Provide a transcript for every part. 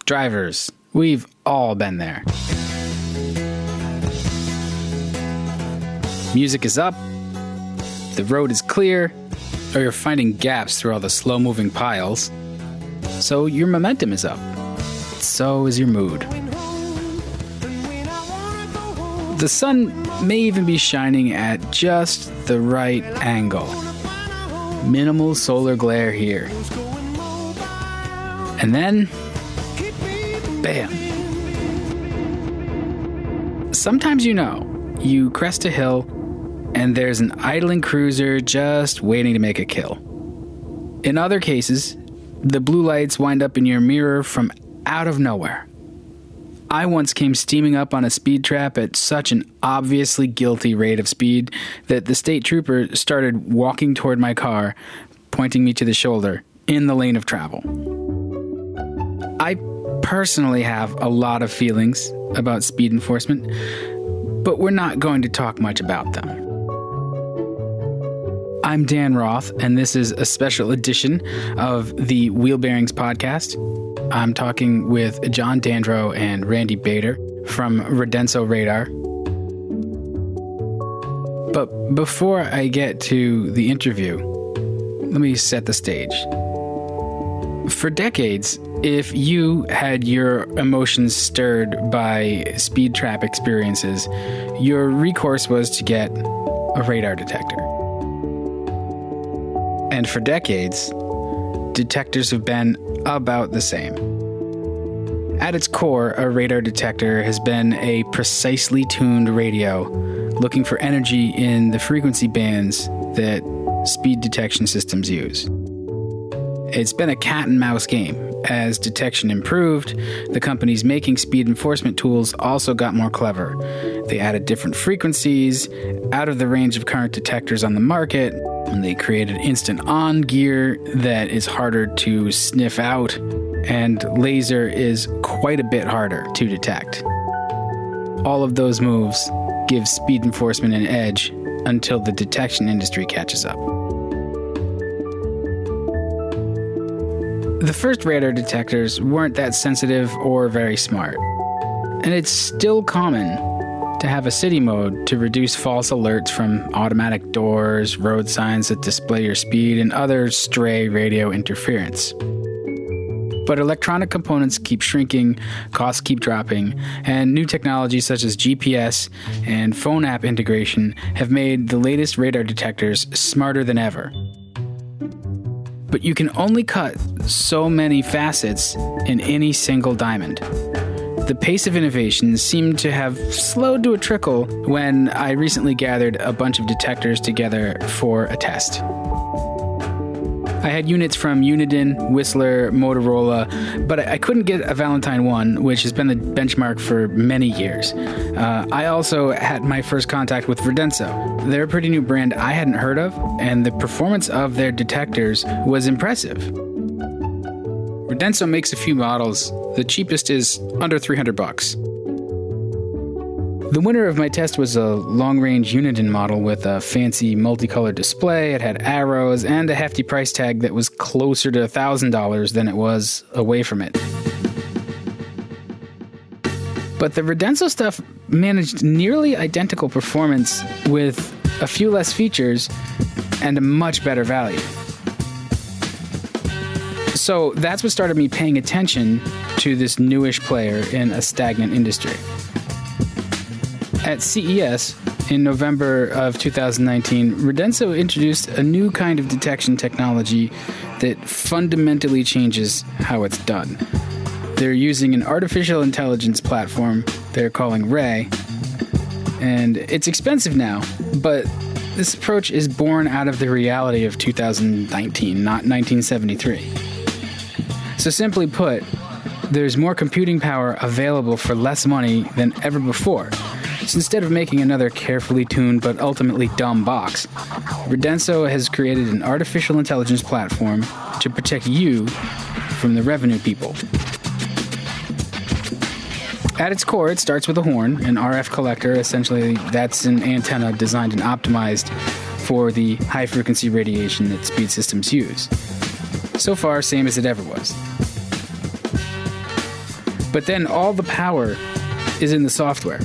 Drivers, we've all been there. Music is up, the road is clear, or you're finding gaps through all the slow-moving piles. So your momentum is up. So is your mood. The sun may even be shining at just the right angle. Minimal solar glare here. And then, bam. Sometimes you crest a hill and there's an idling cruiser just waiting to make a kill. In other cases, the blue lights wind up in your mirror from out of nowhere. I once came steaming up on a speed trap at such an obviously guilty rate of speed that the state trooper started walking toward my car, pointing me to the shoulder in the lane of travel. I personally have a lot of feelings about speed enforcement, but we're not going to talk much about them. I'm Dan Roth, and this is a special edition of the Wheel Bearings podcast. I'm talking with John Dandrow and Randy Bader from Radenso Radar. But before I get to the interview, let me set the stage. For decades, if you had your emotions stirred by speed trap experiences, your recourse was to get a radar detector. And for decades, detectors have been about the same. At its core, a radar detector has been a precisely tuned radio looking for energy in the frequency bands that speed detection systems use. It's been a cat and mouse game. As detection improved, the companies making speed enforcement tools also got more clever. They added different frequencies out of the range of current detectors on the market, and they created instant on gear that is harder to sniff out, and laser is quite a bit harder to detect. All of those moves give speed enforcement an edge until the detection industry catches up. The first radar detectors weren't that sensitive or very smart, and it's still common to have a city mode to reduce false alerts from automatic doors, road signs that display your speed, and other stray radio interference. But electronic components keep shrinking, costs keep dropping, and new technologies such as GPS and phone app integration have made the latest radar detectors smarter than ever. But you can only cut so many facets in any single diamond. The pace of innovation seemed to have slowed to a trickle when I recently gathered a bunch of detectors together for a test. I had units from Uniden, Whistler, Motorola, but I couldn't get a Valentine 1, which has been the benchmark for many years. I also had my first contact with Radenso. They're a pretty new brand I hadn't heard of, and the performance of their detectors was impressive. Radenso makes a few models. The cheapest is under $300. The winner of my test was a long-range Uniden model with a fancy multicolored display. It had arrows and a hefty price tag that was closer to $1,000 than it was away from it. But the Radenso stuff managed nearly identical performance with a few less features and a much better value. So that's what started me paying attention to this newish player in a stagnant industry. At CES in November of 2019, Radenso introduced a new kind of detection technology that fundamentally changes how it's done. They're using an artificial intelligence platform they're calling Ray, and it's expensive now, but this approach is born out of the reality of 2019, not 1973. So simply put, there's more computing power available for less money than ever before. So instead of making another carefully tuned but ultimately dumb box, Radenso has created an artificial intelligence platform to protect you from the revenue people. At its core, it starts with a horn, an RF collector. Essentially, that's an antenna designed and optimized for the high-frequency radiation that speed systems use. So far, same as it ever was. But then all the power is in the software.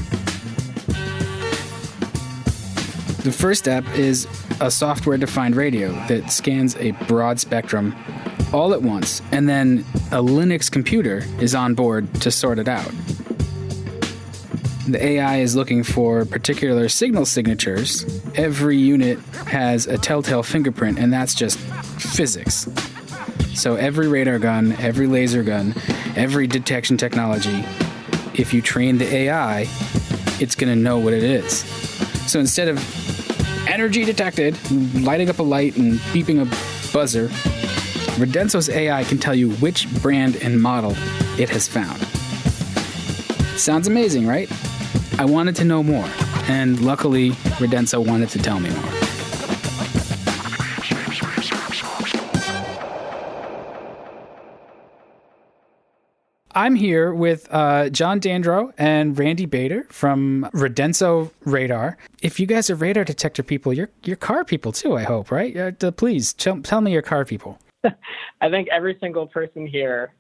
The first step is a software-defined radio that scans a broad spectrum all at once, and then a Linux computer is on board to sort it out. The AI is looking for particular signal signatures. Every unit has a telltale fingerprint, and that's just physics. So every radar gun, every laser gun, every detection technology, if you train the AI, it's going to know what it is. So instead of energy detected, lighting up a light and beeping a buzzer, Radenso's AI can tell you which brand and model it has found. Sounds amazing, right? I wanted to know more, and luckily, Radenso wanted to tell me more. I'm here with John Dandrow and Randy Bader from Radenso Radar. If you guys are radar detector people, you're car people too, I hope, right? Please, tell me you're car people. I think every single person here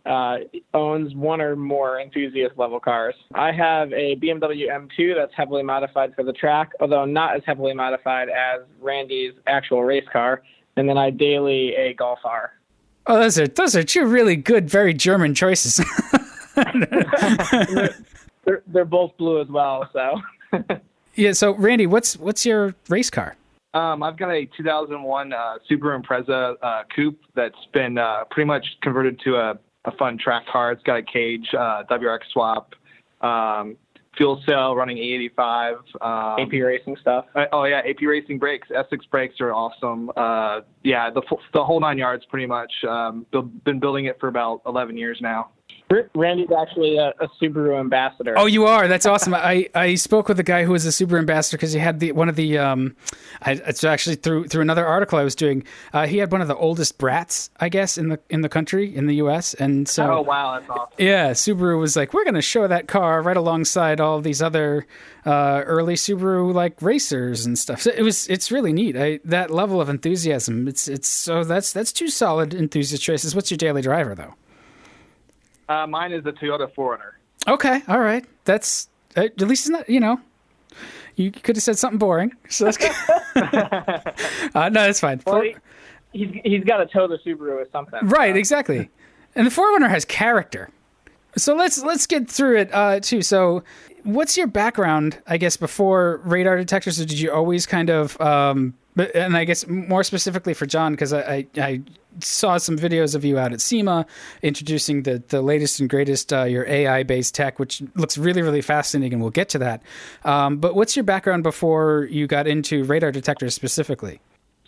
owns one or more enthusiast level cars. I have a BMW M2 that's heavily modified for the track, although not as heavily modified as Randy's actual race car. And then I daily a Golf R. Oh, those are two really good, very German choices. they're both blue as well. So yeah. So Randy, what's your race car? I've got a 2001 Subaru Impreza coupe that's been pretty much converted to a fun track car. It's got a cage, WRX swap, fuel cell, running E85. AP racing stuff. AP racing brakes. Essex brakes are awesome. The whole 9 yards pretty much. Been building it for about 11 years now. Randy's actually a Subaru ambassador. Oh, you are? That's awesome. I spoke with a guy who was a Subaru ambassador because he had it's actually through another article I was doing. He had one of the oldest brats, I guess, in the country, in the U.S. And so, oh wow, that's awesome. Yeah, Subaru was like, we're going to show that car right alongside all of these other early Subaru like racers and stuff. So it's really neat. That level of enthusiasm. That's two solid enthusiast choices. What's your daily driver though? Mine is the Toyota 4Runner. Okay, all right. That's at least it's not. You could have said something boring. So that's good. No, that's fine. Well, he's got to tow the Subaru with something. Right, exactly. And the 4Runner has character. So let's get through it too. So, what's your background? I guess before radar detectors, or did you always kind of? And I guess more specifically for John, because I saw some videos of you out at SEMA introducing the latest and greatest your AI-based tech, which looks really, really fascinating, and we'll get to that. But what's your background before you got into radar detectors specifically?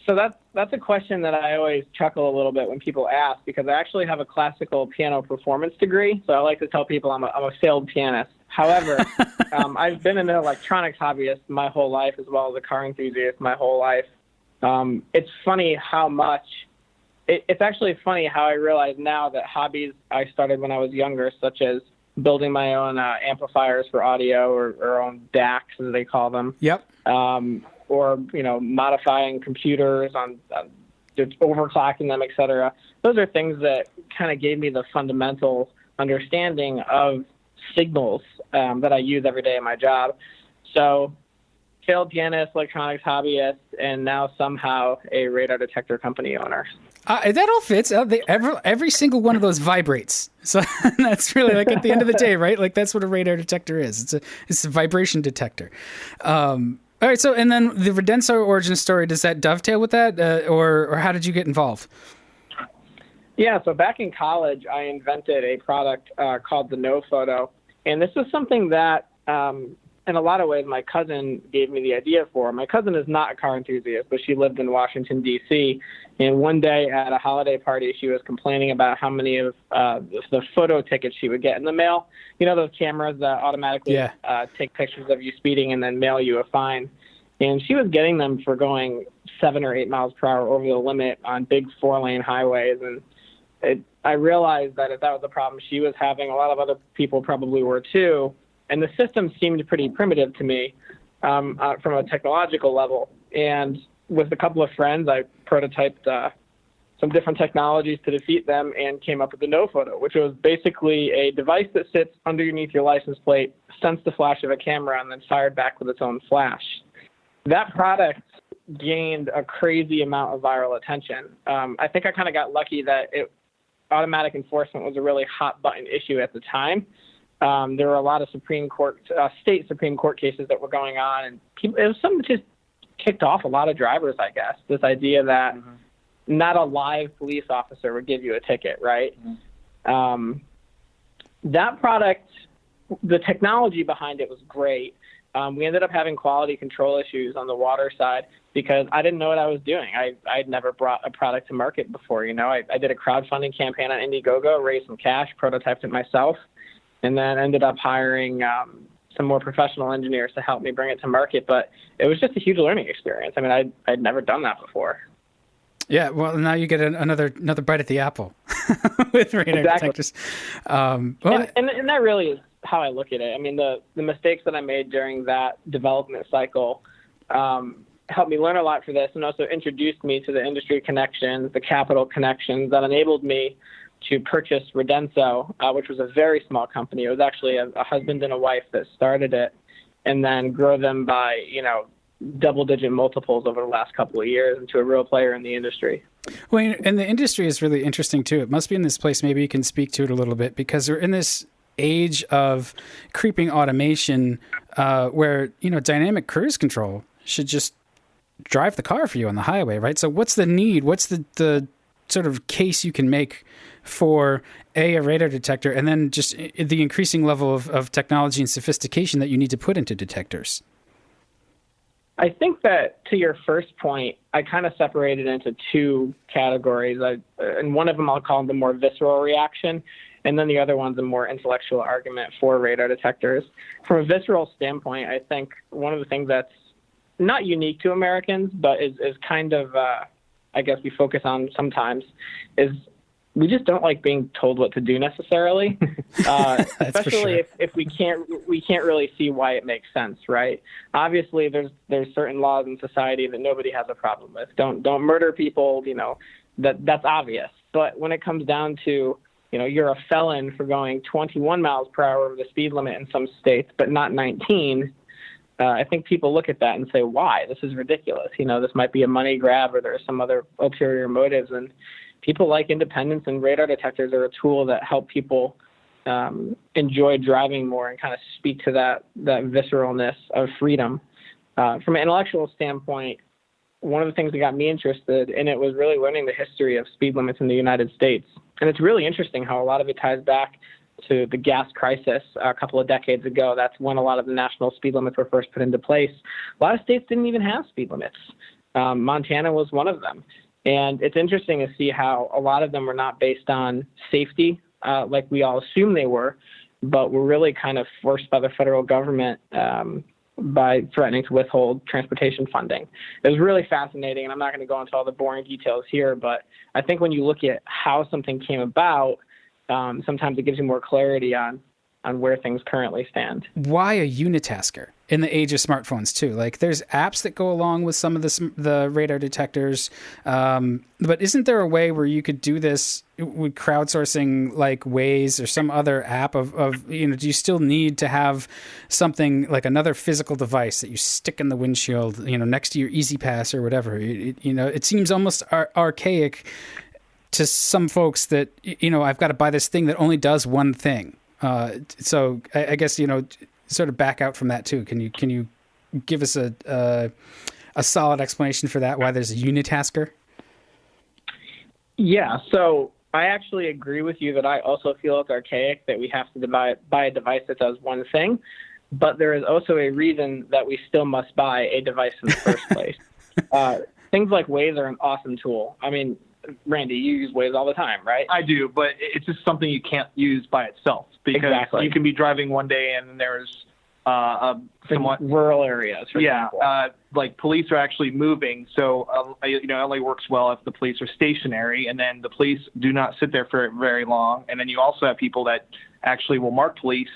So that's a question that I always chuckle a little bit when people ask, because I actually have a classical piano performance degree. So I like to tell people I'm a failed pianist. However, I've been an electronics hobbyist my whole life, as well as a car enthusiast my whole life. It's funny how much it's actually funny how I realize now that hobbies I started when I was younger, such as building my own amplifiers for audio or own DACs, as they call them. Yep. Or, modifying computers on just overclocking them, etc. Those are things that kind of gave me the fundamental understanding of signals that I use every day in my job. So, failed pianist, electronics hobbyist, and now somehow a radar detector company owner. That all fits. Every single one of those vibrates. So that's really like at the end of the day, right? Like that's what a radar detector is. It's a vibration detector. All right. So, and then the Radenso origin story, does that dovetail with that? Or how did you get involved? Yeah. So back in college, I invented a product called the No Photo. And this is something that, in a lot of ways, my cousin gave me the idea for. My cousin is not a car enthusiast, but she lived in Washington, D.C., and one day at a holiday party, she was complaining about how many of the photo tickets she would get in the mail. You know those cameras that automatically take pictures of you speeding and then mail you a fine? And she was getting them for going 7 or 8 miles per hour over the limit on big 4-lane highways. And I realized that if that was a problem she was having, a lot of other people probably were too. And the system seemed pretty primitive to me from a technological level. And with a couple of friends, I prototyped some different technologies to defeat them and came up with the No Photo, which was basically a device that sits underneath your license plate, sensed the flash of a camera, and then fired back with its own flash. That product gained a crazy amount of viral attention. I think I kind of got lucky that automatic enforcement was a really hot button issue at the time. There were a lot of state Supreme Court cases that were going on, and it was something that just kicked off a lot of drivers, I guess, this idea that not a live police officer would give you a ticket, right? That product, the technology behind it was great. We ended up having quality control issues on the water side because I didn't know what I was doing. I'd never brought a product to market before. I did a crowdfunding campaign on Indiegogo, raised some cash, prototyped it myself, and then ended up hiring some more professional engineers to help me bring it to market. But it was just a huge learning experience. I mean, I'd never done that before. Yeah, well, now you get another bite at the apple with radar detectors. And that really is how I look at it. I mean, the mistakes that I made during that development cycle helped me learn a lot for this, and also introduced me to the industry connections, the capital connections that enabled me to purchase Radenso, which was a very small company. It was actually a husband and a wife that started it, and then grow them by, double-digit multiples over the last couple of years into a real player in the industry. Well, and the industry is really interesting, too. It must be in this place. Maybe you can speak to it a little bit, because we're in this age of creeping automation where, dynamic cruise control should just drive the car for you on the highway, right? So what's the need? What's the sort of case you can make for a radar detector, and then just the increasing level of technology and sophistication that you need to put into detectors? I think that, to your first point, I kind of separated into two categories. And one of them I'll call the more visceral reaction, and then the other one's a more intellectual argument for radar detectors. From a visceral standpoint, I think one of the things that's not unique to Americans, but is kind of, I guess we focus on sometimes, is we just don't like being told what to do necessarily, especially if we can't really see why it makes sense, right? Obviously, there's certain laws in society that nobody has a problem with. Don't murder people, that's obvious. But when it comes down to, you're a felon for going 21 miles per hour over the speed limit in some states, but not 19. I think people look at that and say, why? This is ridiculous. This might be a money grab, or there's some other ulterior motives. And people like independence, and radar detectors are a tool that help people enjoy driving more and kind of speak to that visceralness of freedom. From an intellectual standpoint, one of the things that got me interested in it was really learning the history of speed limits in the United States. And it's really interesting how a lot of it ties back to the gas crisis a couple of decades ago. That's when a lot of the national speed limits were first put into place. A lot of states didn't even have speed limits. Montana was one of them. And it's interesting to see how a lot of them were not based on safety, like we all assume they were, but were really kind of forced by the federal government by threatening to withhold transportation funding. It was really fascinating, and I'm not going to go into all the boring details here, but I think when you look at how something came about, sometimes it gives you more clarity on where things currently stand. Why a unitasker in the age of smartphones too? Like, there's apps that go along with some of the radar detectors, but isn't there a way where you could do this with crowdsourcing, like Waze or some other app of do you still need to have something like another physical device that you stick in the windshield, next to your Easy Pass or whatever? It seems almost archaic to some folks that, I've got to buy this thing that only does one thing. So I guess, sort of back out from that too. Can you give us a solid explanation for that, why there's a unitasker? Yeah, so I actually agree with you that I also feel it's archaic that we have to buy a device that does one thing, but there is also a reason that we still must buy a device in the first place. Things like Waze are an awesome tool. I mean, Randy, you use Waze all the time, right? I do, but it's just something you can't use by itself, because you can be driving one day and there's somewhat rural areas. For example. Like police are actually moving, so it only works well if the police are stationary, and then the police do not sit there for very long. And then you also have people that actually will mark police,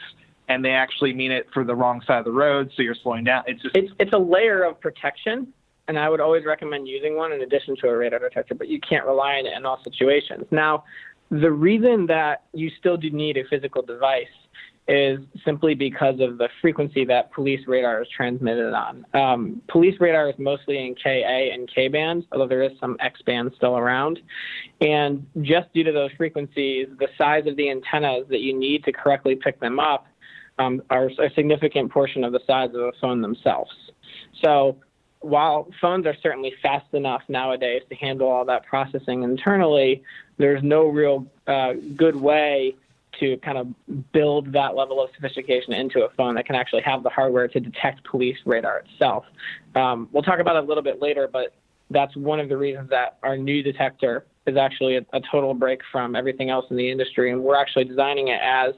and they actually mean it for the wrong side of the road, so you're slowing down. It's a layer of protection. and I would always recommend using one in addition to a radar detector, but you can't rely on it in all situations. Now, the reason that you still do need a physical device is simply because of the frequency that police radar is transmitted on. Police radar is mostly in Ka and K bands, although there is some X band still around. And just due to those frequencies, the size of the antennas that you need to correctly pick them up are a significant portion of the size of the phone themselves. So while phones are certainly fast enough nowadays to handle all that processing internally, there's no real good way to kind of build that level of sophistication into a phone that can actually have the hardware to detect police radar itself. We'll talk about it a little bit later, but that's one of the reasons that our new detector is actually a total break from everything else in the industry, and we're actually designing it as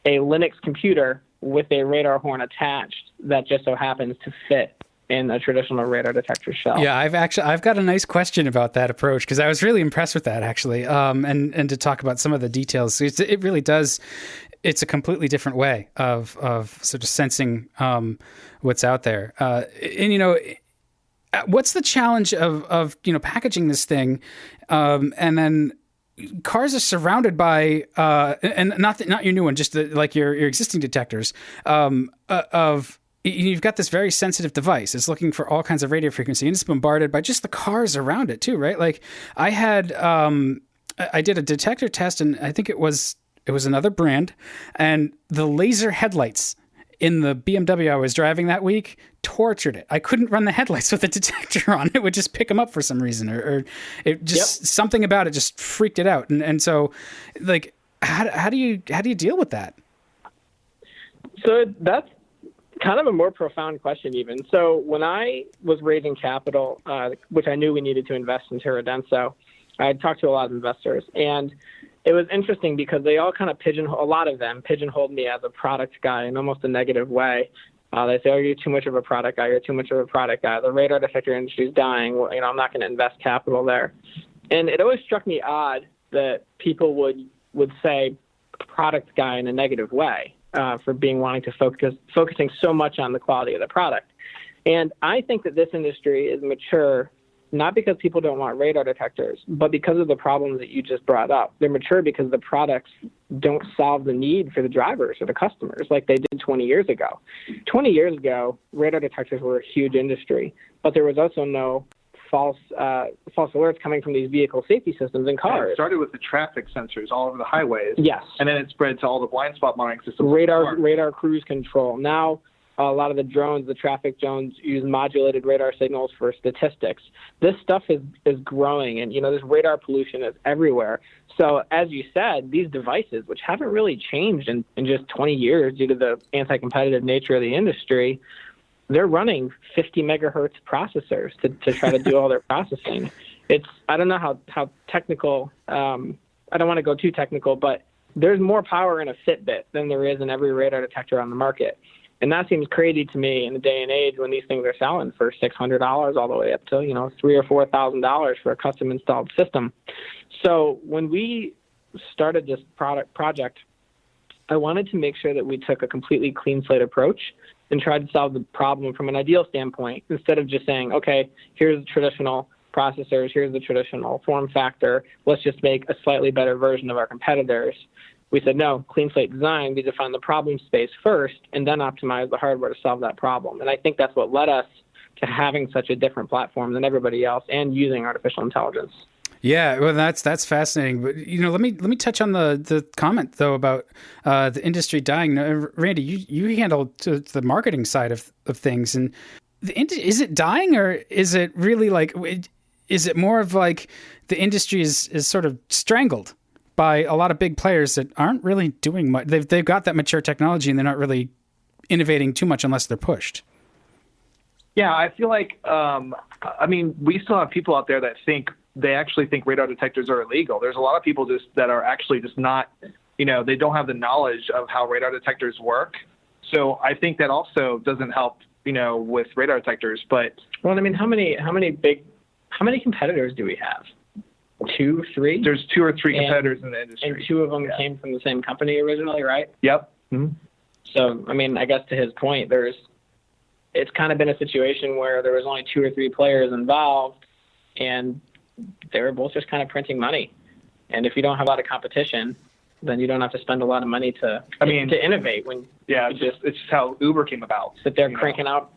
a Linux computer with a radar horn attached that just so happens to fit in a traditional radar detector shell. Yeah, I've got a nice question about that approach, because I was really impressed with that, actually, and to talk about some of the details. It really does. It's a completely different way of sort of sensing what's out there. And what's the challenge of packaging this thing, and then cars are surrounded by and not your new one, just like your existing detectors of. You've got this very sensitive device. It's looking for all kinds of radio frequency, and it's bombarded by just the cars around it too, right? Like I did a detector test, and I think it was another brand, and the laser headlights in the BMW I was driving that week tortured it. I couldn't run the headlights with a detector on. It would just pick them up for some reason, or it just something about it just freaked it out. And so, like, how do you deal with that? So that's kind of a more profound question even. So when I was raising capital, which I knew we needed to invest into Radenso, I talked to a lot of investors, and it was interesting because they all kind of pigeonholed me as a product guy in almost a negative way. They say, oh, you're too much of a product guy. You're too much of a product guy. The radar detector industry is dying. Well, I'm not going to invest capital there. And it always struck me odd that people would say product guy in a negative way. For wanting to focusing so much on the quality of the product. And I think that this industry is mature, not because people don't want radar detectors, but because of the problems that you just brought up. They're mature because the products don't solve the need for the drivers or the customers like they did 20 years ago. 20 years ago, radar detectors were a huge industry, but there was also no false alerts coming from these vehicle safety systems in cars. Yeah, it started with the traffic sensors all over the highways. Yes. And then it spread to all the blind spot monitoring systems. Radar cruise control. Now, a lot of the drones, the traffic drones, use modulated radar signals for statistics. This stuff is growing, and this radar pollution is everywhere. So, as you said, these devices, which haven't really changed in just 20 years due to the anti-competitive nature of the industry, they're running 50 megahertz processors to try to do all their processing. I don't know how technical, I don't want to go too technical, but there's more power in a Fitbit than there is in every radar detector on the market. And that seems crazy to me in the day and age when these things are selling for $600 all the way up to, $3,000 or $4,000 for a custom installed system. So when we started this project, I wanted to make sure that we took a completely clean slate approach and tried to solve the problem from an ideal standpoint, instead of just saying, okay, here's the traditional processors, here's the traditional form factor, let's just make a slightly better version of our competitors. We said, no, clean slate design, we define the problem space first and then optimize the hardware to solve that problem. And I think that's what led us to having such a different platform than everybody else and using artificial intelligence. Yeah, well, that's fascinating. But let me touch on the comment though about the industry dying. Randy, you handle the marketing side of things, and is it dying, or is it really like? Is it more of like the industry is sort of strangled by a lot of big players that aren't really doing much? They've got that mature technology, and they're not really innovating too much unless they're pushed. Yeah, I feel like we still have people out there that they actually think radar detectors are illegal. There's a lot of people that are actually just not, they don't have the knowledge of how radar detectors work. So I think that also doesn't help, with radar detectors. But well, how many competitors do we have? 2, 3? There's 2 or 3 competitors in the industry. And 2 of them came from the same company originally, right? Yep. Mm-hmm. So, I guess to his point, there's it's kind of been a situation where there was only 2 or 3 players involved, and they were both just kind of printing money. And if you don't have a lot of competition, then you don't have to spend a lot of money to innovate. It's just how Uber came about. Sit there cranking out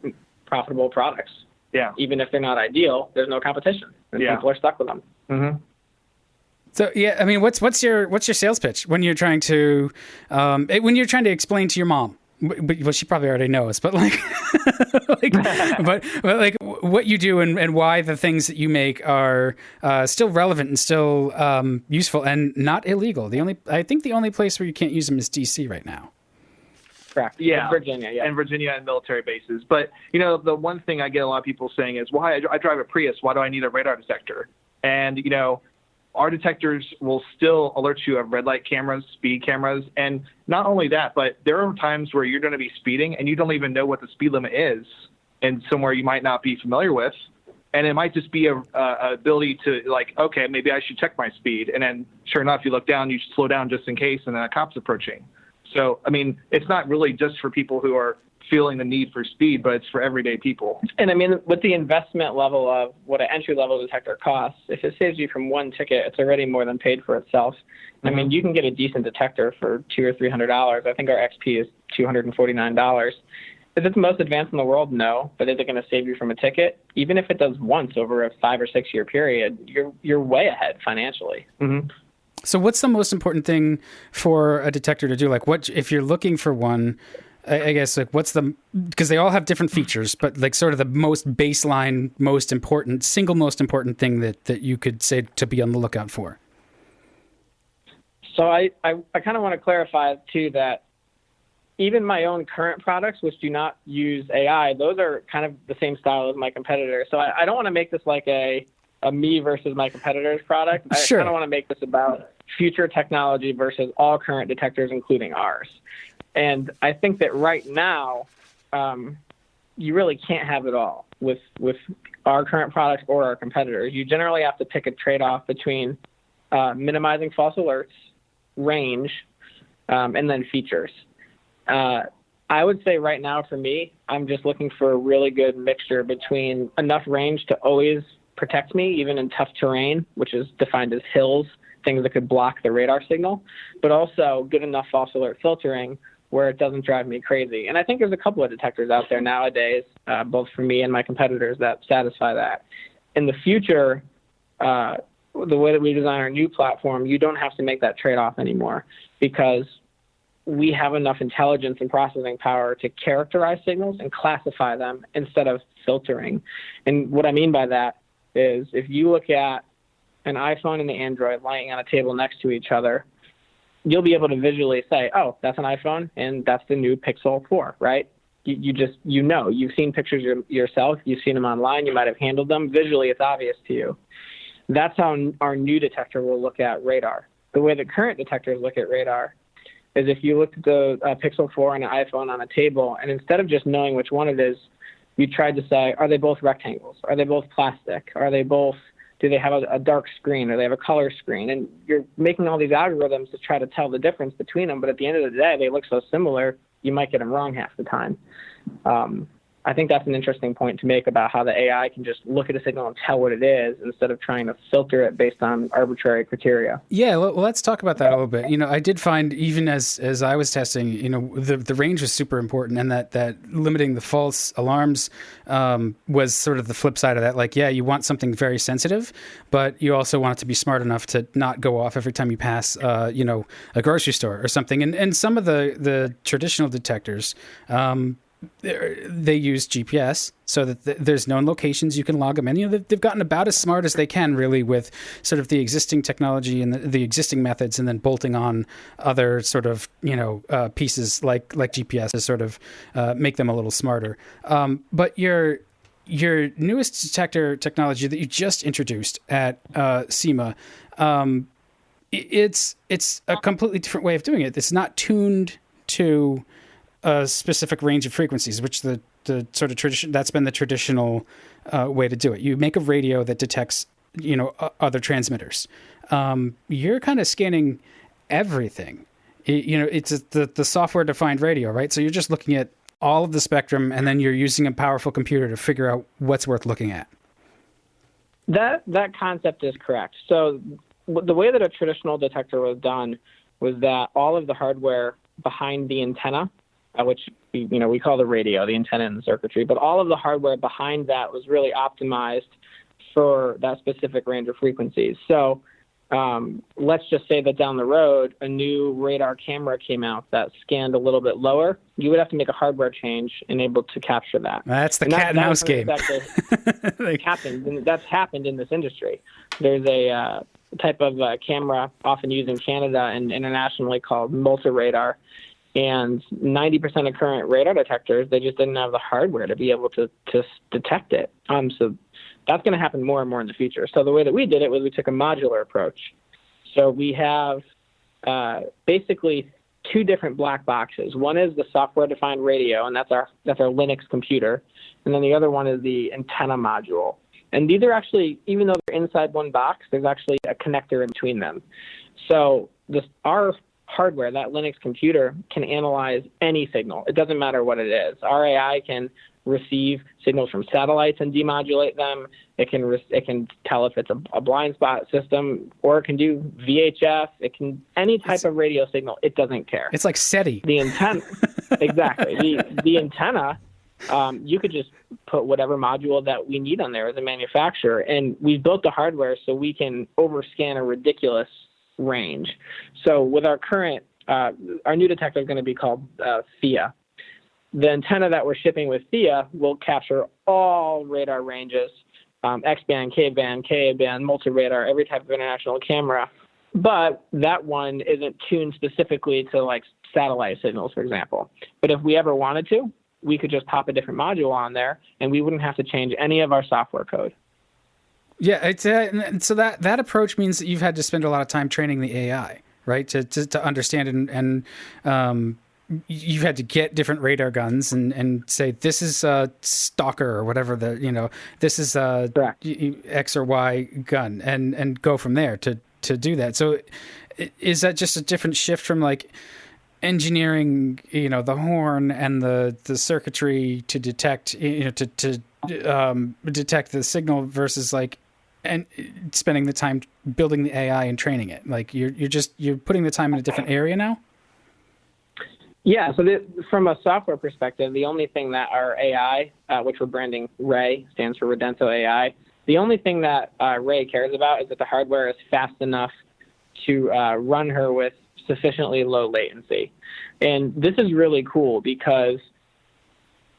profitable products. Yeah. Even if they're not ideal, there's no competition, and people are stuck with them. Mm-hmm. So yeah, I mean, what's your sales pitch when you're trying to explain to your mom? Well, she probably already knows, but but what you do and why the things that you make are still relevant and still useful and not illegal. I think the only place where you can't use them is DC right now. Correct. Yeah. Virginia. Yeah. And Virginia and military bases. But, the one thing I get a lot of people saying is, well, I drive a Prius. Why do I need a radar detector? And, our detectors will still alert you of red light cameras, speed cameras. And not only that, but there are times where you're going to be speeding and you don't even know what the speed limit is in somewhere you might not be familiar with. And it might just be a ability to okay, maybe I should check my speed. And then sure enough, you look down, you slow down just in case, and then a cop's approaching. So, I mean, it's not really just for people who are feeling the need for speed, but it's for everyday people. And I mean, with the investment level of what an entry-level detector costs, if it saves you from one ticket, it's already more than paid for itself. Mm-hmm. I mean, you can get a decent detector for $200 or $300. I think our XP is $249. Is it the most advanced in the world? No. But is it going to save you from a ticket? Even if it does once over a 5 or 6 year period, you're way ahead financially. Mm-hmm. So what's the most important thing for a detector to do? Like, what if you're looking for one? I guess because they all have different features, but like sort of the most baseline, most important thing that you could say to be on the lookout for. So I kind of want to clarify too that even my own current products, which do not use AI, those are kind of the same style as my competitors. So I don't want to make this like a me versus my competitors product. Sure. I kind of want to make this about future technology versus all current detectors, including ours. And I think that right now, you really can't have it all with our current products or our competitors. You generally have to pick a trade-off between minimizing false alerts, range, and then features. I would say right now for me, I'm just looking for a really good mixture between enough range to always protect me, even in tough terrain, which is defined as hills, things that could block the radar signal, but also good enough false alert filtering where it doesn't drive me crazy. And I think there's a couple of detectors out there nowadays, both for me and my competitors, that satisfy that. In the future, the way that we design our new platform, you don't have to make that trade-off anymore because we have enough intelligence and processing power to characterize signals and classify them instead of filtering. And what I mean by that is if you look at an iPhone and the Android lying on a table next to each other, you'll be able to visually say, oh, that's an iPhone and that's the new Pixel 4, right? You've seen pictures yourself, you've seen them online, you might have handled them. Visually, it's obvious to you. That's how our new detector will look at radar. The way the current detectors look at radar is if you look at the Pixel 4 and an iPhone on a table, and instead of just knowing which one it is, you tried to say, are they both rectangles? Are they both plastic? Do they have a dark screen or they have a color screen? And you're making all these algorithms to try to tell the difference between them. But at the end of the day, they look so similar, you might get them wrong half the time. I think that's an interesting point to make about how the AI can just look at a signal and tell what it is instead of trying to filter it based on arbitrary criteria. Yeah, well, let's talk about that a little bit. I did find even as I was testing, the range was super important, and that limiting the false alarms was sort of the flip side of that. Like, yeah, you want something very sensitive, but you also want it to be smart enough to not go off every time you pass, a grocery store or something. And some of the traditional detectors, they use GPS so that there's known locations you can log them in. They've gotten about as smart as they can, really, with sort of the existing technology and the existing methods, and then bolting on other sort of pieces like GPS to sort of make them a little smarter. But your newest detector technology that you just introduced at SEMA, it's a completely different way of doing it. It's not tuned to a specific range of frequencies, which the sort of tradition, that's been the traditional way to do it. You make a radio that detects, other transmitters. You're kind of scanning everything. It's the software defined radio, right? So you're just looking at all of the spectrum, and then you're using a powerful computer to figure out what's worth looking at. That concept is correct. So the way that a traditional detector was done was that all of the hardware behind the antenna, which we call the radio, the antenna and the circuitry, but all of the hardware behind that was really optimized for that specific range of frequencies. So let's just say that down the road, a new radar camera came out that scanned a little bit lower. You would have to make a hardware change and able to capture that. That's the cat and mouse game. That's happened in this industry. There's a type of camera often used in Canada and internationally called multi-radar. And 90% of current radar detectors, they just didn't have the hardware to be able to detect it. So that's going to happen more and more in the future. So the way that we did it was we took a modular approach. So we have basically two different black boxes. One is the software-defined radio, and that's our Linux computer. And then the other one is the antenna module. And these are actually, even though they're inside one box, there's actually a connector in between them. So our hardware, that Linux computer, can analyze any signal. It doesn't matter what it is. Our AI can receive signals from satellites and demodulate them. It can tell if it's a blind spot system, or it can do VHF. It can any type of radio signal. It doesn't care. It's like SETI. The antenna, exactly. The antenna, you could just put whatever module that we need on there as a manufacturer, and we've built the hardware so we can overscan a ridiculous range. So with our current, our new detector is going to be called Thea. The antenna that we're shipping with Thea will capture all radar ranges, X-band, K-band, Ka-band, multi-radar, every type of international camera. But that one isn't tuned specifically to like satellite signals, for example. But if we ever wanted to, we could just pop a different module on there, and we wouldn't have to change any of our software code. Yeah, it's so that approach means that you've had to spend a lot of time training the AI, right? To understand and you've had to get different radar guns and say this is a stalker or whatever this is a X or Y gun and go from there to do that. So is that just a different shift from like engineering, the horn and the circuitry to detect, to detect the signal versus like and spending the time building the AI and training it? Like you're putting the time in a different area now? Yeah, so from a software perspective, the only thing that our AI, which we're branding Ray, stands for Radenso AI, the only thing that Ray cares about is that the hardware is fast enough to run her with sufficiently low latency. And this is really cool because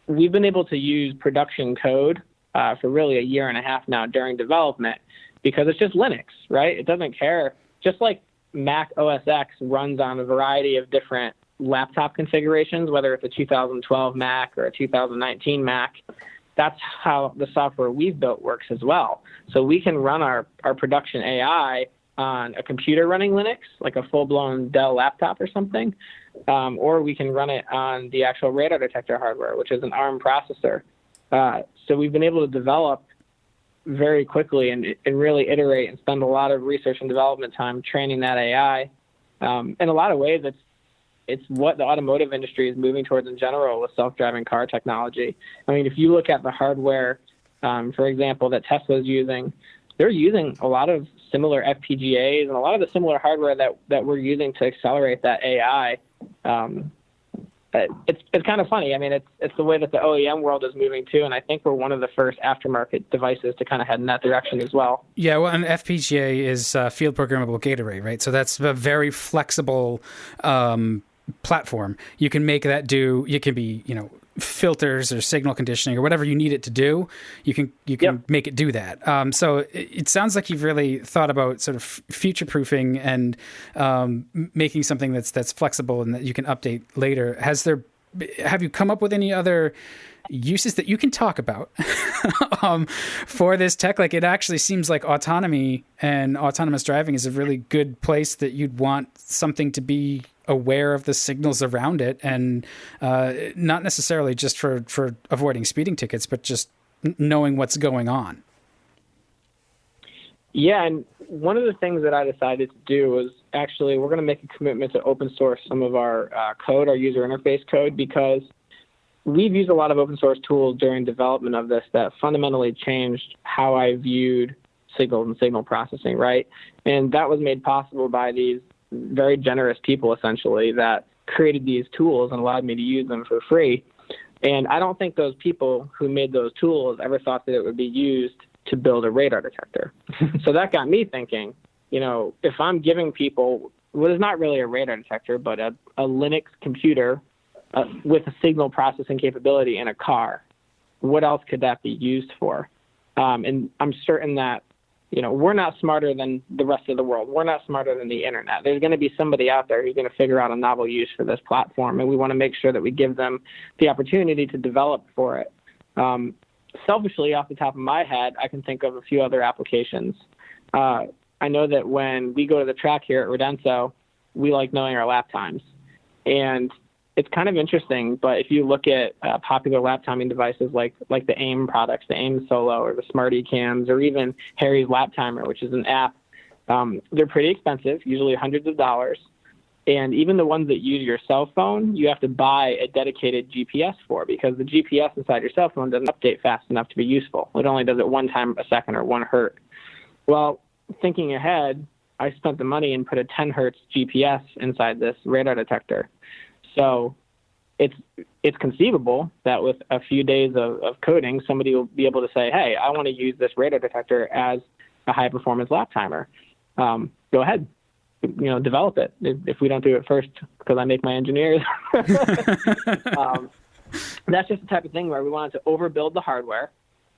we've been able to use production code for really a year and a half now during development because it's just Linux, right? It doesn't care. Just like Mac OS X runs on a variety of different laptop configurations, whether it's a 2012 Mac or a 2019 Mac, that's how the software we've built works as well. So we can run our production AI on a computer running Linux, like a full-blown Dell laptop or something, or we can run it on the actual radar detector hardware, which is an ARM processor. So we've been able to develop very quickly and really iterate and spend a lot of research and development time training that AI. In a lot of ways, it's what the automotive industry is moving towards in general with self-driving car technology. I mean, if you look at the hardware, for example, that Tesla is using, they're using a lot of similar FPGAs and a lot of the similar hardware that we're using to accelerate that AI. It's kind of funny. I mean, it's the way that the OEM world is moving too, and I think we're one of the first aftermarket devices to kind of head in that direction as well. Yeah, well, and FPGA is field programmable gate array, right? So that's a very flexible platform. You can make that do. You can be, filters or signal conditioning or whatever you need it to do. You can make it do that. So it sounds like you've really thought about sort of future-proofing and making something that's flexible and that you can update later. Have you come up with any other uses that you can talk about for this tech? Like, it actually seems like autonomy and autonomous driving is a really good place that you'd want something to be aware of the signals around it, and not necessarily just for avoiding speeding tickets, but just knowing what's going on. Yeah, and one of the things that I decided to do was actually we're going to make a commitment to open source some of our code, our user interface code, because we've used a lot of open source tools during development of this that fundamentally changed how I viewed signals and signal processing, right? And that was made possible by these very generous people, essentially, that created these tools and allowed me to use them for free. And I don't think those people who made those tools ever thought that it would be used to build a radar detector. So that got me thinking, if I'm giving people what is not really a radar detector, but a Linux computer with a signal processing capability in a car, what else could that be used for? And I'm certain that, we're not smarter than the rest of the world. We're not smarter than the internet. There's going to be somebody out there who's going to figure out a novel use for this platform, and we want to make sure that we give them the opportunity to develop for it. Selfishly, off the top of my head, I can think of a few other applications. I know that when we go to the track here at Radenso, we like knowing our lap times. And it's kind of interesting, but if you look at popular lap timing devices like the AIM products, the AIM Solo or the Smarty Cams, or even Harry's Lap Timer, which is an app, they're pretty expensive, usually hundreds of dollars. And even the ones that use your cell phone, you have to buy a dedicated GPS for, because the GPS inside your cell phone doesn't update fast enough to be useful. It only does it one time a second or 1 hertz. Well, thinking ahead, I spent the money and put a 10 hertz GPS inside this radar detector. So it's conceivable that with a few days of coding, somebody will be able to say, hey, I want to use this radar detector as a high-performance lap timer. Go ahead, develop it. If we don't do it first, because I make my engineers. That's just the type of thing where we wanted to overbuild the hardware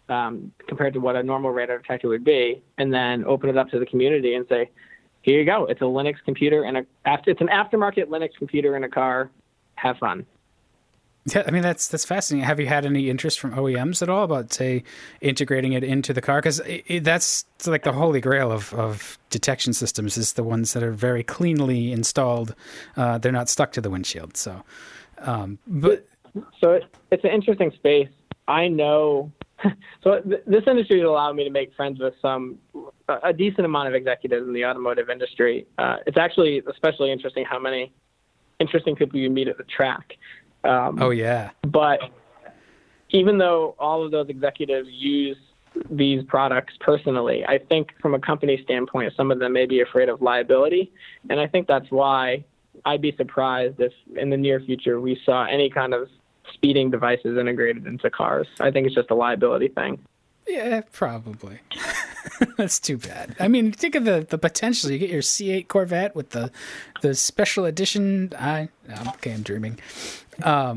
compared to what a normal radar detector would be, and then open it up to the community and say, here you go. It's a Linux computer it's an aftermarket Linux computer in a car. Have fun. Yeah, I mean, that's fascinating. Have you had any interest from OEMs at all about, say, integrating it into the car? Because that's like the holy grail of detection systems, is the ones that are very cleanly installed. They're not stuck to the windshield. So it's an interesting space. I know. So this industry has allowed me to make friends with a decent amount of executives in the automotive industry. It's actually especially interesting how many interesting people you meet at the track. Oh, yeah. But even though all of those executives use these products personally, I think from a company standpoint, some of them may be afraid of liability. And I think that's why I'd be surprised if in the near future we saw any kind of speeding devices integrated into cars. I think it's just a liability thing. Yeah, probably. That's too bad. I mean, think of the potential. You get your C8 Corvette with the special edition. I'm dreaming. Yeah,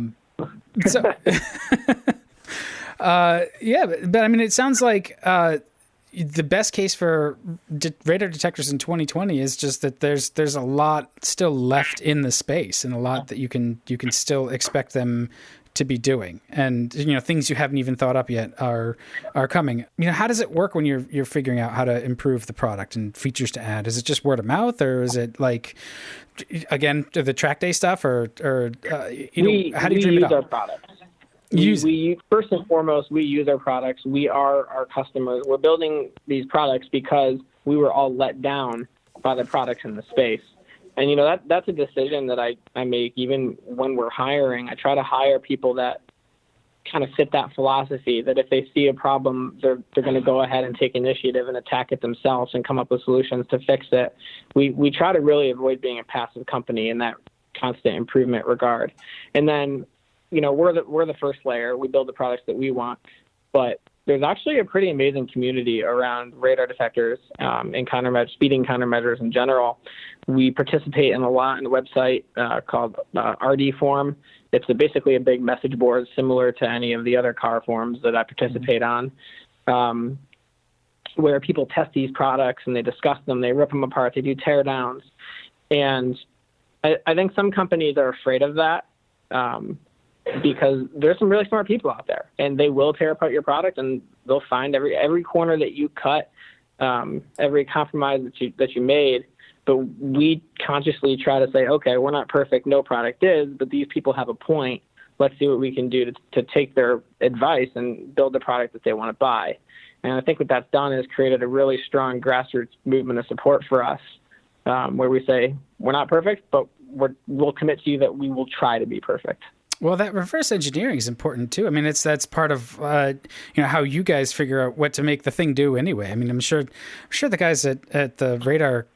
but I mean, it sounds like the best case for radar detectors in 2020 is just that there's a lot still left in the space, and a lot that you can still expect them to be doing, and things you haven't even thought up yet are coming. How does it work when you're figuring out how to improve the product and features to add? Is it just word of mouth, or is it like, again, the track day stuff, or how do you dream it up? Our products. We first and foremost, we use our products. We are our customers. We're building these products because we were all let down by the products in the space. And, that's a decision that I make even when we're hiring. I try to hire people that kind of fit that philosophy, that if they see a problem, they're going to go ahead and take initiative and attack it themselves and come up with solutions to fix it. We try to really avoid being a passive company in that constant improvement regard. And then, we're the first layer. We build the products that we want, but there's actually a pretty amazing community around radar detectors and speeding countermeasures in general. We participate in a lot in a website called RD Forum. It's basically a big message board similar to any of the other car forums that I participate on, where people test these products and they discuss them, they rip them apart, they do teardowns. And I think some companies are afraid of that because there's some really smart people out there, and they will tear apart your product, and they'll find every corner that you cut, every compromise that you made. But we consciously try to say, okay, we're not perfect, no product is, but these people have a point. Let's see what we can do to take their advice and build the product that they want to buy. And I think what that's done is created a really strong grassroots movement of support for us, where we say, we're not perfect, but we'll commit to you that we will try to be perfect. Well, that reverse engineering is important too. I mean, that's part of how you guys figure out what to make the thing do anyway. I mean, I'm sure the guys at the radar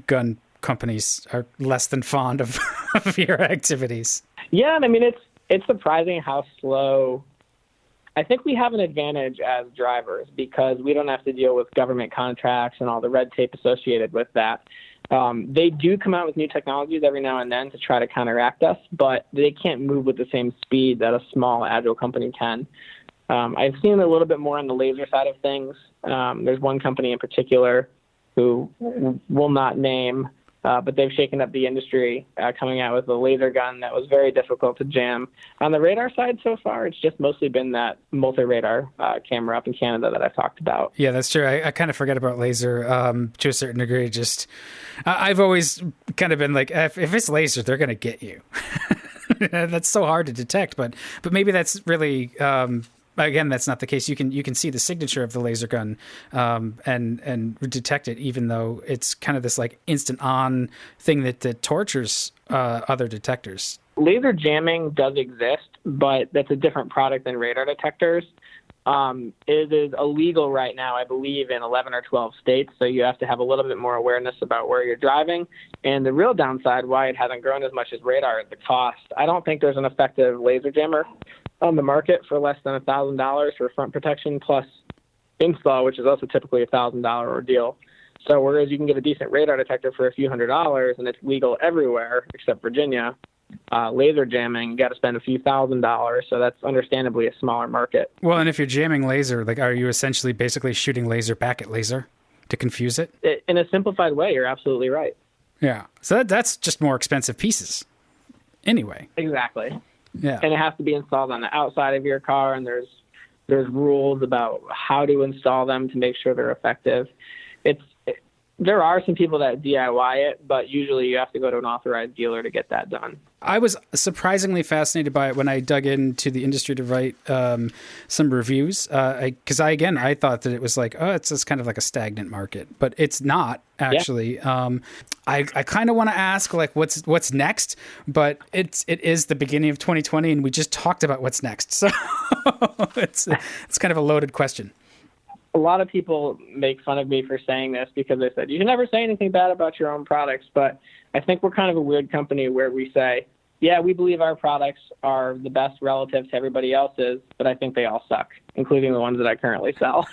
gun companies are less than fond of, of your activities. Yeah, and I mean it's surprising how slow. I think we have an advantage as drivers because we don't have to deal with government contracts and all the red tape associated with that. They do come out with new technologies every now and then to try to counteract us, but they can't move with the same speed that a small, agile company can. I've seen a little bit more on the laser side of things. There's one company in particular who will not name, but they've shaken up the industry, coming out with a laser gun that was very difficult to jam. On the radar side so far, it's just mostly been that multi-radar camera up in Canada that I've talked about. Yeah, that's true. I kind of forget about laser to a certain degree. Just I've always kind of been like, if it's laser, they're going to get you. That's so hard to detect, but maybe that's really... Again, that's not the case. You can see the signature of the laser gun and detect it, even though it's kind of this like instant on thing that tortures other detectors. Laser jamming does exist, but that's a different product than radar detectors. It is illegal right now, I believe, in 11 or 12 states, so you have to have a little bit more awareness about where you're driving. And the real downside, why it hasn't grown as much as radar, is the cost. I don't think there's an effective laser jammer on the market for less than $1,000 for front protection plus install, which is also typically a $1,000 ordeal. So whereas you can get a decent radar detector for a few $100s and it's legal everywhere except Virginia, laser jamming, you got to spend a few $1,000s. So that's understandably a smaller market. Well, and if you're jamming laser, like, are you essentially basically shooting laser back at laser to confuse it? In a simplified way, you're absolutely right. Yeah. So that's just more expensive pieces anyway. Exactly. Yeah. And it has to be installed on the outside of your car, and there's rules about how to install them to make sure they're effective. There are some people that DIY it, but usually you have to go to an authorized dealer to get that done. I was surprisingly fascinated by it when I dug into the industry to write some reviews, because I thought that it was like, oh, it's just kind of like a stagnant market, but it's not actually. Yeah. I kind of want to ask like what's next, but it is the beginning of 2020, and we just talked about what's next, so it's kind of a loaded question. A lot of people make fun of me for saying this because they said, you can never say anything bad about your own products. But I think we're kind of a weird company where we say, yeah, we believe our products are the best relative to everybody else's, but I think they all suck, including the ones that I currently sell.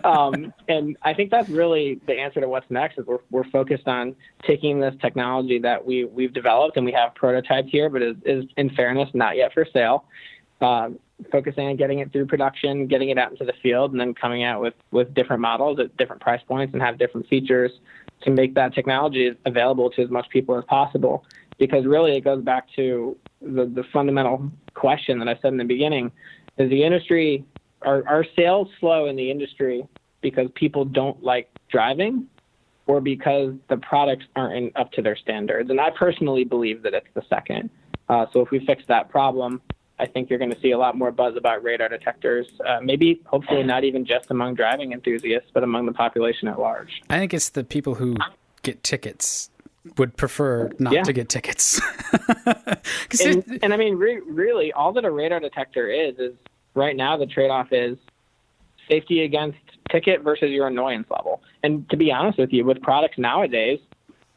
And I think that's really the answer to what's next is we're focused on taking this technology that we've developed and we have prototyped here, but is in fairness, not yet for sale. Focusing on getting it through production, getting it out into the field, and then coming out with different models at different price points and have different features to make that technology available to as much people as possible. Because really it goes back to the fundamental question that I said in the beginning, is the industry, are sales slow in the industry because people don't like driving or because the products aren't up to their standards? And I personally believe that it's the second. So if we fix that problem, I think you're going to see a lot more buzz about radar detectors, maybe hopefully not even just among driving enthusiasts, but among the population at large. I think it's the people who get tickets would prefer not to get tickets. And I mean, really, all that a radar detector is right now the trade-off is safety against ticket versus your annoyance level. And to be honest with you, with products nowadays,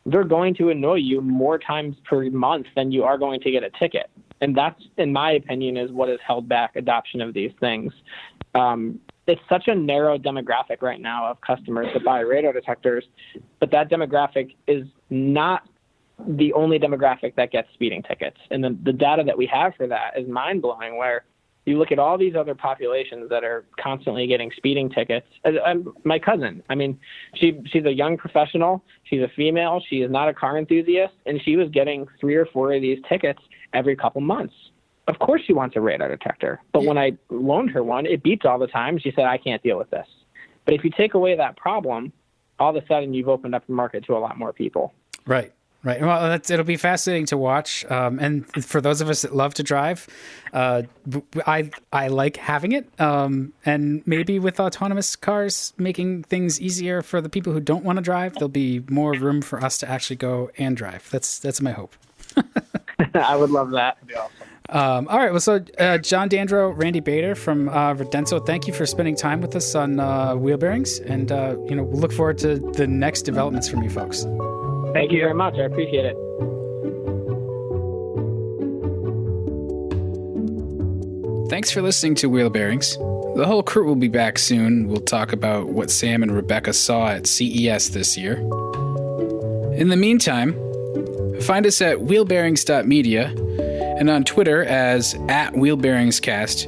they're going to annoy you more times per month than you are going to get a ticket. And that's, in my opinion, is what has held back adoption of these things. It's such a narrow demographic right now of customers that buy radar detectors, but that demographic is not the only demographic that gets speeding tickets. And the data that we have for that is mind-blowing, where you look at all these other populations that are constantly getting speeding tickets. My cousin, I mean, she's a young professional. She's a female. She is not a car enthusiast, and she was getting 3 or 4 of these tickets every couple months. Of course she wants a radar detector. But when I loaned her one, it beeps all the time. She said, I can't deal with this. But if you take away that problem, all of a sudden you've opened up the market to a lot more people. Right. Well, it'll be fascinating to watch. And for those of us that love to drive, I like having it. And maybe with autonomous cars making things easier for the people who don't want to drive, there'll be more room for us to actually go and drive. That's my hope. I would love that. That'd be awesome. All right. Well, so John Dandrow, Randy Bader from Radenso, thank you for spending time with us on wheel bearings, and we'll look forward to the next developments from you folks. Thank you very much. I appreciate it. Thanks for listening to Wheel Bearings. The whole crew will be back soon. We'll talk about what Sam and Rebecca saw at CES this year. In the meantime, find us at wheelbearings.media and on Twitter as @wheelbearingscast.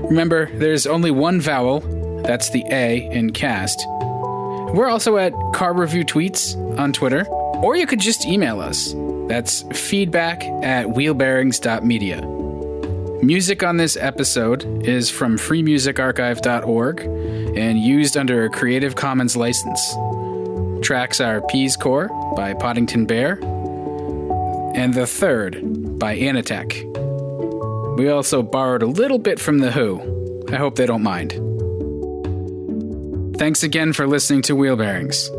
Remember, there's only one vowel, that's the A in cast. We're also at Car Review Tweets on Twitter, or you could just email us. That's feedback@wheelbearings.media. Music on this episode is from freemusicarchive.org and used under a Creative Commons license. Tracks are Peace Corps by Poddington Bear and The Third by Anatech. We also borrowed a little bit from The Who. I hope they don't mind. Thanks again for listening to Wheel Bearings.